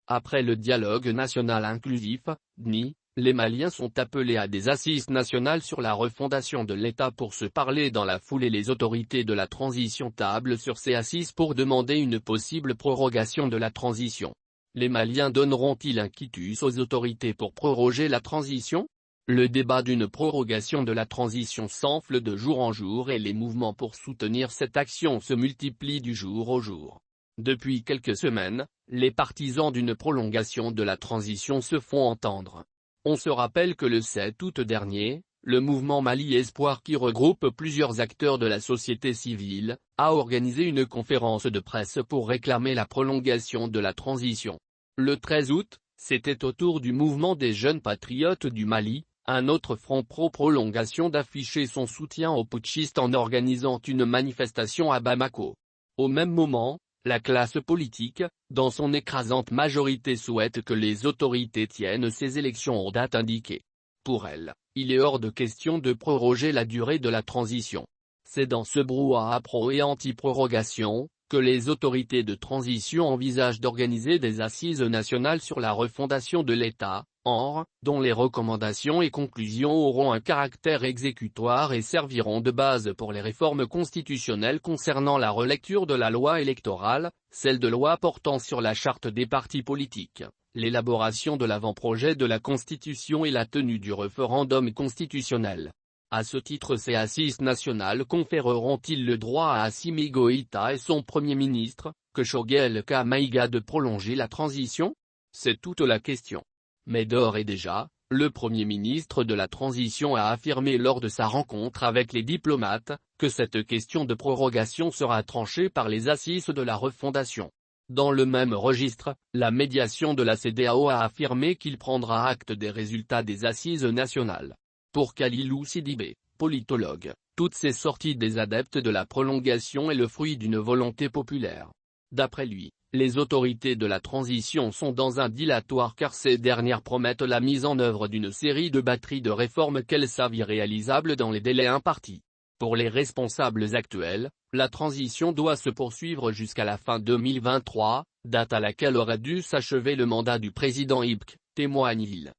Après le dialogue national inclusif, DNI, les Maliens sont appelés à des assises nationales sur la refondation de l'État pour se parler dans la foulée. Les autorités de la transition tablent sur ces assises pour demander une possible prorogation de la transition. Les Maliens donneront-ils un quitus aux autorités pour proroger la transition? Le débat d'une prorogation de la transition s'enfle de jour en jour et les mouvements pour soutenir cette action se multiplient du jour au jour. Depuis quelques semaines, les partisans d'une prolongation de la transition se font entendre. On se rappelle que le 7 août dernier, le mouvement Mali Espoir, qui regroupe plusieurs acteurs de la société civile, a organisé une conférence de presse pour réclamer la prolongation de la transition. Le 13 août, c'était au tour du mouvement des jeunes patriotes du Mali, un autre front pro-prolongation, d'afficher son soutien aux putschistes en organisant une manifestation à Bamako. Au même moment, la classe politique, dans son écrasante majorité, souhaite que les autorités tiennent ces élections aux dates indiquées. Pour elle, il est hors de question de proroger la durée de la transition. C'est dans ce brouhaha pro- et anti-prorogation, que les autorités de transition envisagent d'organiser des assises nationales sur la refondation de l'État, dont les recommandations et conclusions auront un caractère exécutoire et serviront de base pour les réformes constitutionnelles concernant la relecture de la loi électorale, celle de loi portant sur la charte des partis politiques, l'élaboration de l'avant-projet de la Constitution et la tenue du référendum constitutionnel. À ce titre, ces assises nationales conféreront-ils le droit à Assimi Goïta et son Premier ministre, Kshogel Kamaïga, de prolonger la transition? C'est toute la question. Mais d'ores et déjà, le Premier ministre de la transition a affirmé lors de sa rencontre avec les diplomates, que cette question de prorogation sera tranchée par les assises de la refondation. Dans le même registre, la médiation de la CEDEAO a affirmé qu'il prendra acte des résultats des assises nationales. Pour Khalilou Sidibé, politologue, toutes ces sorties des adeptes de la prolongation est le fruit d'une volonté populaire. D'après lui, les autorités de la transition sont dans un dilatoire car ces dernières promettent la mise en œuvre d'une série de batteries de réformes qu'elles savent irréalisables dans les délais impartis. Pour les responsables actuels, la transition doit se poursuivre jusqu'à la fin 2023, date à laquelle aurait dû s'achever le mandat du président Ibk, témoigne-t-il.